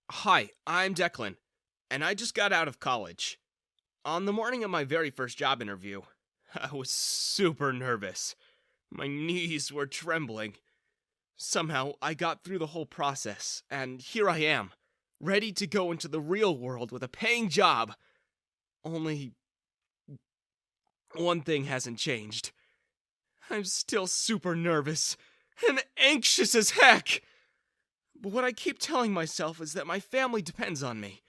Hi, I'm Declan, and I just got out of college. On the morning of my very first job interview, I was super nervous. My knees were trembling. Somehow, I got through the whole process, and here I am, ready to go into the real world with a paying job. Only one thing hasn't changed. I'm still super nervous and anxious as heck. But what I keep telling myself is that my family depends on me.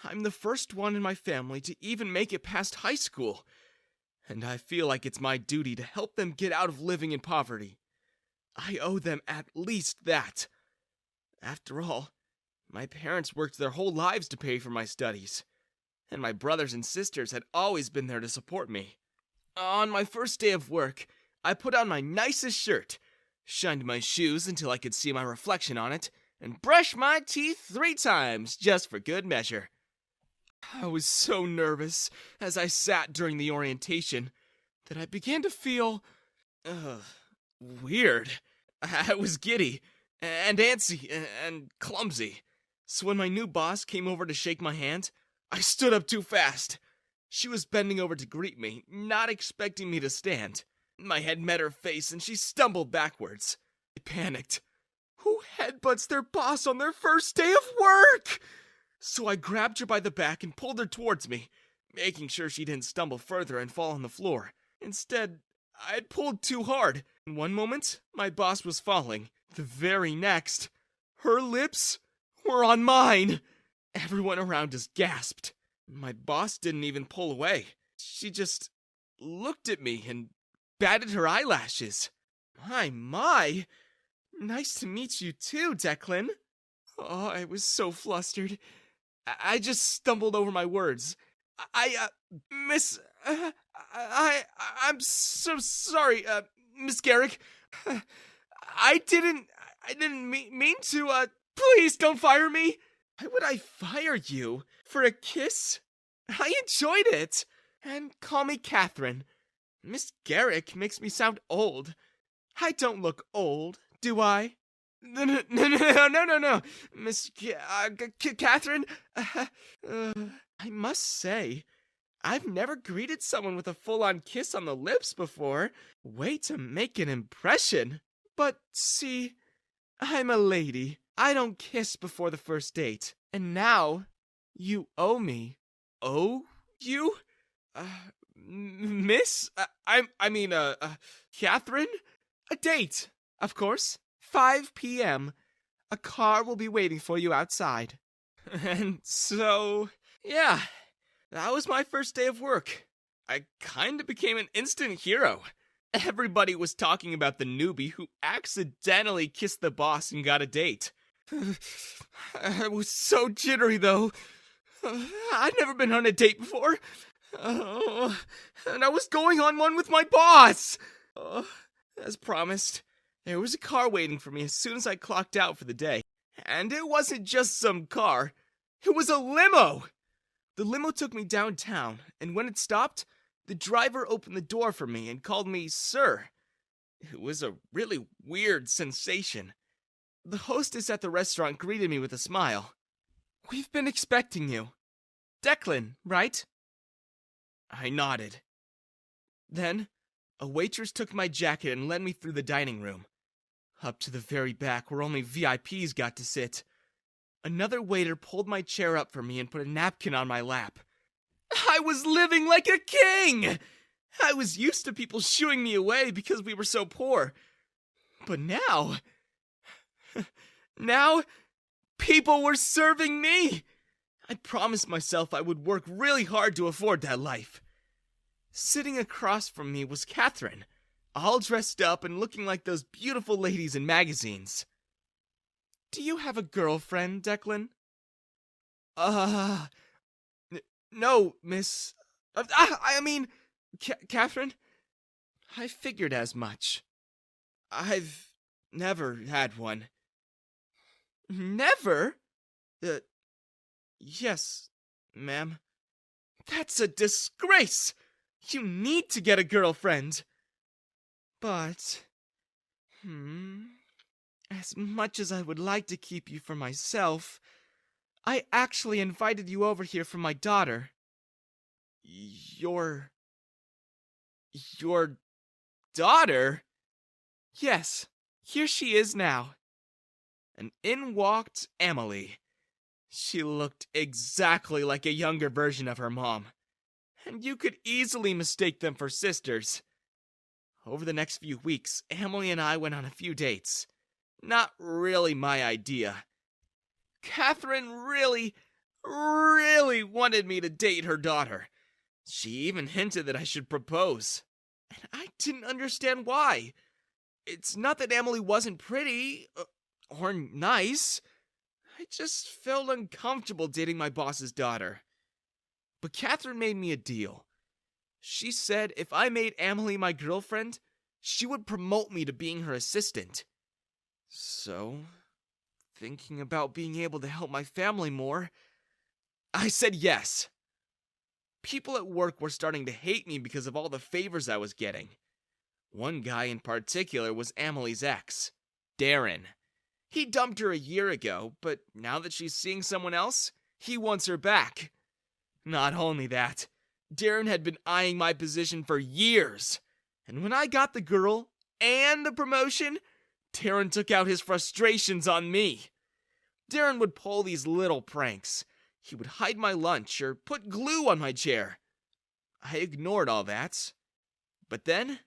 I'm the first one in my family to even make it past high school, and I feel like it's my duty to help them get out of living in poverty. I owe them at least that. After all, my parents worked their whole lives to pay for my studies, and my brothers and sisters had always been there to support me. On my first day of work, I put on my nicest shirt, shined my shoes until I could see my reflection on it, and brushed my teeth 3 times just for good measure. I was so nervous as I sat during the orientation that I began to feel weird. I was giddy and antsy and clumsy. So when my new boss came over to shake my hand, I stood up too fast. She was bending over to greet me, not expecting me to stand. My head met her face and she stumbled backwards. I panicked. Who headbutts their boss on their first day of work? So I grabbed her by the back and pulled her towards me, making sure she didn't stumble further and fall on the floor. Instead, I had pulled too hard. In one moment, my boss was falling. The very next, her lips were on mine. Everyone around us gasped. My boss didn't even pull away. She just looked at me and batted her eyelashes. My. Nice to meet you too, Declan. Oh, I was so flustered. I just stumbled over my words. Miss, I'm so sorry, Miss Garrick. I didn't mean to, please don't fire me. Why would I fire you? For a kiss? I enjoyed it. And call me Catherine. Miss Garrick makes me sound old. I don't look old, do I? No. Miss Catherine, I must say, I've never greeted someone with a full-on kiss on the lips before. Way to make an impression. But see, I'm a lady. I don't kiss before the first date. And now, you owe me. Owe you? Miss? Catherine? A date, of course. 5 p.m. A car will be waiting for you outside. And so, yeah, that was my first day of work. I kinda became an instant hero. Everybody was talking about the newbie who accidentally kissed the boss and got a date. I was so jittery, though. I'd never been on a date before. And I was going on one with my boss. As promised, there was a car waiting for me as soon as I clocked out for the day. And it wasn't just some car. It was a limo! The limo took me downtown, and when it stopped, the driver opened the door for me and called me Sir. It was a really weird sensation. The hostess at the restaurant greeted me with a smile. We've been expecting you. Declan, right? I nodded. Then, a waitress took my jacket and led me through the dining room, up to the very back where only VIPs got to sit. Another waiter pulled my chair up for me and put a napkin on my lap. I was living like a king! I was used to people shooing me away because we were so poor. But now... now, people were serving me! I promised myself I would work really hard to afford that life. Sitting across from me was Catherine, all dressed up and looking like those beautiful ladies in magazines. Do you have a girlfriend, Declan? No, miss... Catherine? I figured as much. I've never had one. Never? Yes, ma'am. That's a disgrace! You need to get a girlfriend. But... as much as I would like to keep you for myself, I actually invited you over here for my daughter. Your... your daughter? Yes, here she is now. And in walked Emily. She looked exactly like a younger version of her mom, and you could easily mistake them for sisters. Over the next few weeks, Emily and I went on a few dates. Not really my idea. Catherine really wanted me to date her daughter. She even hinted that I should propose. And I didn't understand why. It's not that Emily wasn't pretty, or nice. I just felt uncomfortable dating my boss's daughter. But Catherine made me a deal. She said if I made Emily my girlfriend, she would promote me to being her assistant. So, thinking about being able to help my family more, I said yes. People at work were starting to hate me because of all the favors I was getting. One guy in particular was Emily's ex, Darren. He dumped her a year ago, but now that she's seeing someone else, he wants her back. Not only that, Darren had been eyeing my position for years. And when I got the girl and the promotion, Darren took out his frustrations on me. Darren would pull these little pranks. He would hide my lunch or put glue on my chair. I ignored all that. But then,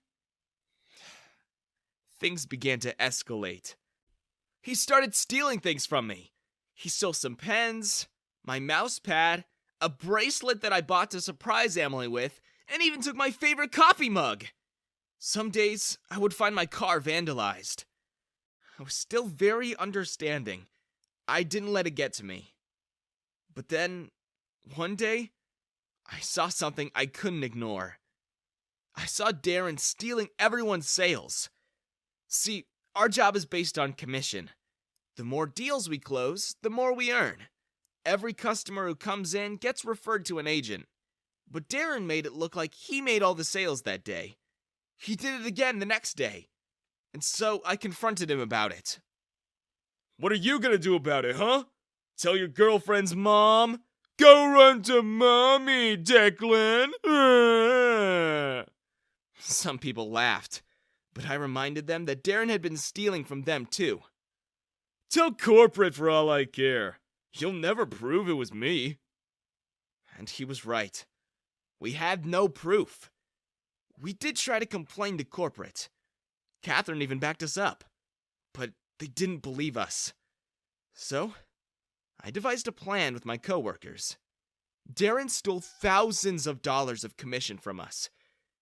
things began to escalate. He started stealing things from me. He stole some pens, my mouse pad, a bracelet that I bought to surprise Emily with, and even took my favorite coffee mug. Some days, I would find my car vandalized. I was still very understanding. I didn't let it get to me. But then, one day, I saw something I couldn't ignore. I saw Darren stealing everyone's sales. See, our job is based on commission. The more deals we close, the more we earn. Every customer who comes in gets referred to an agent. But Darren made it look like he made all the sales that day. He did it again the next day. And so I confronted him about it. What are you gonna do about it, huh? Tell your girlfriend's mom? Go run to mommy, Declan! Some people laughed, but I reminded them that Darren had been stealing from them too. Tell corporate for all I care. You'll never prove it was me. And he was right. We had no proof. We did try to complain to corporate. Catherine even backed us up. But they didn't believe us. So, I devised a plan with my coworkers. Darren stole thousands of dollars of commission from us.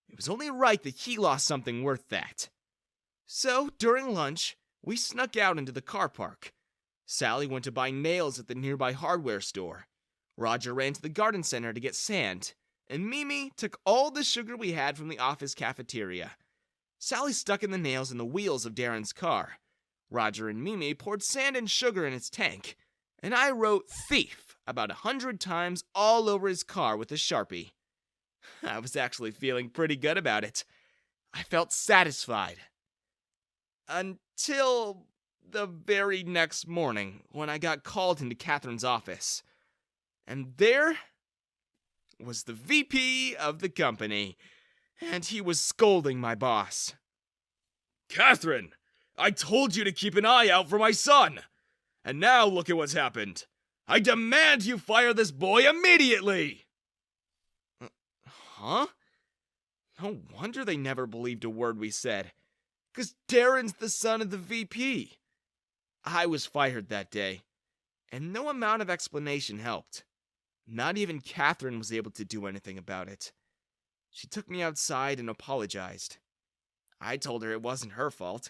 It was only right that he lost something worth that. So, during lunch, we snuck out into the car park. Sally went to buy nails at the nearby hardware store. Roger ran to the garden center to get sand. And Mimi took all the sugar we had from the office cafeteria. Sally stuck in the nails in the wheels of Darren's car. Roger and Mimi poured sand and sugar in its tank. And I wrote thief about 100 times all over his car with a Sharpie. I was actually feeling pretty good about it. I felt satisfied. Until the very next morning when I got called into Catherine's office. And there was the VP of the company, and he was scolding my boss. Catherine, I told you to keep an eye out for my son. And now look at what's happened. I demand you fire this boy immediately! Huh? No wonder they never believed a word we said. 'Cause Darren's the son of the VP. I was fired that day, and no amount of explanation helped. Not even Catherine was able to do anything about it. She took me outside and apologized. I told her it wasn't her fault.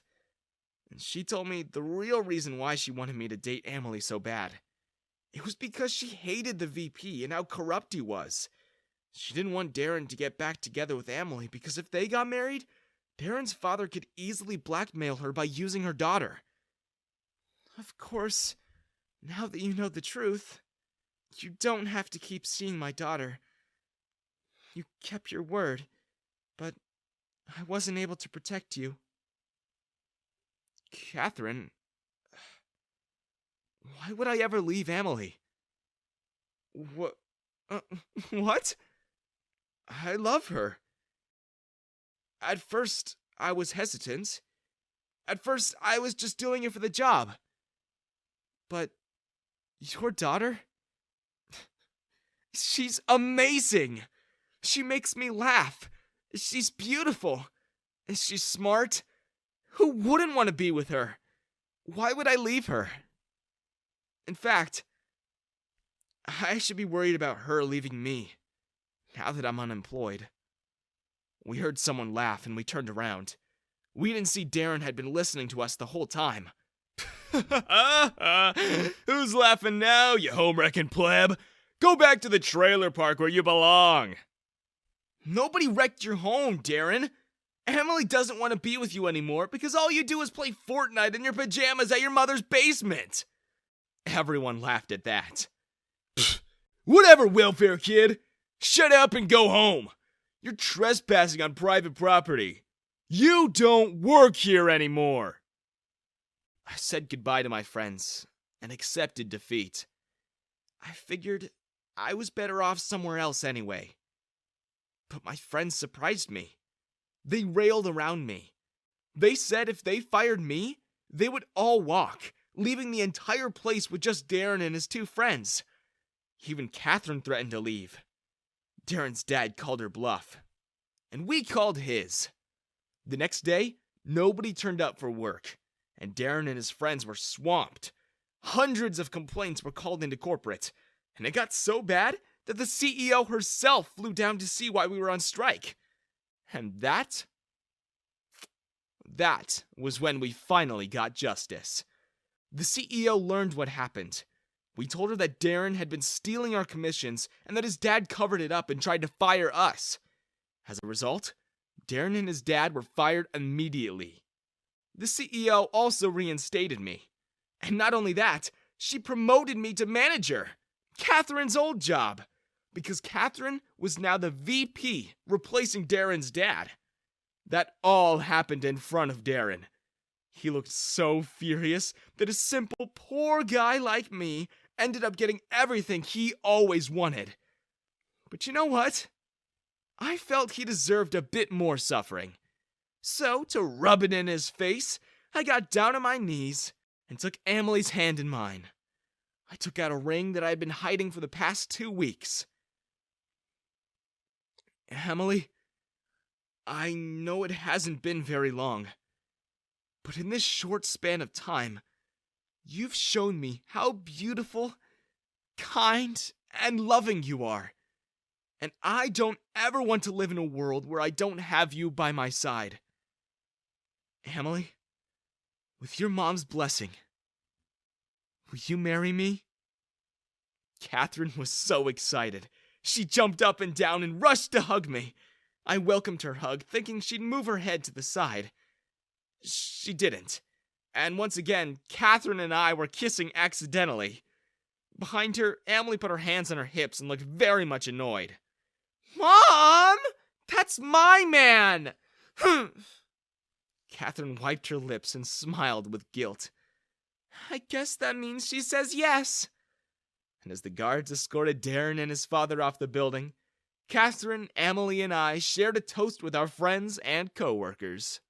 And she told me the real reason why she wanted me to date Emily so bad. It was because she hated the VP and how corrupt he was. She didn't want Darren to get back together with Emily because if they got married, Darren's father could easily blackmail her by using her daughter. Of course, now that you know the truth, you don't have to keep seeing my daughter. You kept your word, but I wasn't able to protect you. Catherine, why would I ever leave Emily? What? Uh, what? I love her. At first, I was hesitant. At first, I was just doing it for the job. But your daughter? She's amazing! She makes me laugh. She's beautiful. She's smart. Who wouldn't want to be with her? Why would I leave her? In fact, I should be worried about her leaving me, now that I'm unemployed. We heard someone laugh and we turned around. We didn't see Darren had been listening to us the whole time. Who's laughing now, you home-wrecking pleb? Go back to the trailer park where you belong. Nobody wrecked your home, Darren. Emily doesn't want to be with you anymore because all you do is play Fortnite in your pajamas at your mother's basement. Everyone laughed at that. Whatever, welfare kid. Shut up and go home. You're trespassing on private property. You don't work here anymore. I said goodbye to my friends and accepted defeat. I figured I was better off somewhere else anyway. But my friends surprised me. They railed around me. They said if they fired me, they would all walk, leaving the entire place with just Darren and his two friends. Even Catherine threatened to leave. Darren's dad called her bluff, and we called his. The next day, nobody turned up for work, and Darren and his friends were swamped. Hundreds of complaints were called into corporate, and it got so bad that the CEO herself flew down to see why we were on strike. And that was when we finally got justice. The CEO learned what happened. We told her that Darren had been stealing our commissions and that his dad covered it up and tried to fire us. As a result, Darren and his dad were fired immediately. The CEO also reinstated me. And not only that, she promoted me to manager, Catherine's old job, because Catherine was now the VP, replacing Darren's dad. That all happened in front of Darren. He looked so furious that a simple poor guy like me ended up getting everything he always wanted. But you know what? I felt he deserved a bit more suffering. So, to rub it in his face, I got down on my knees and took Emily's hand in mine. I took out a ring that I had been hiding for the past 2 weeks. Emily, I know it hasn't been very long, but in this short span of time, you've shown me how beautiful, kind, and loving you are. And I don't ever want to live in a world where I don't have you by my side. Emily, with your mom's blessing, will you marry me? Catherine was so excited. She jumped up and down and rushed to hug me. I welcomed her hug, thinking she'd move her head to the side. She didn't. And once again, Catherine and I were kissing accidentally. Behind her, Emily put her hands on her hips and looked very much annoyed. Mom! That's my man! Catherine wiped her lips and smiled with guilt. I guess that means she says yes. And as the guards escorted Darren and his father off the building, Catherine, Emily, and I shared a toast with our friends and co-workers.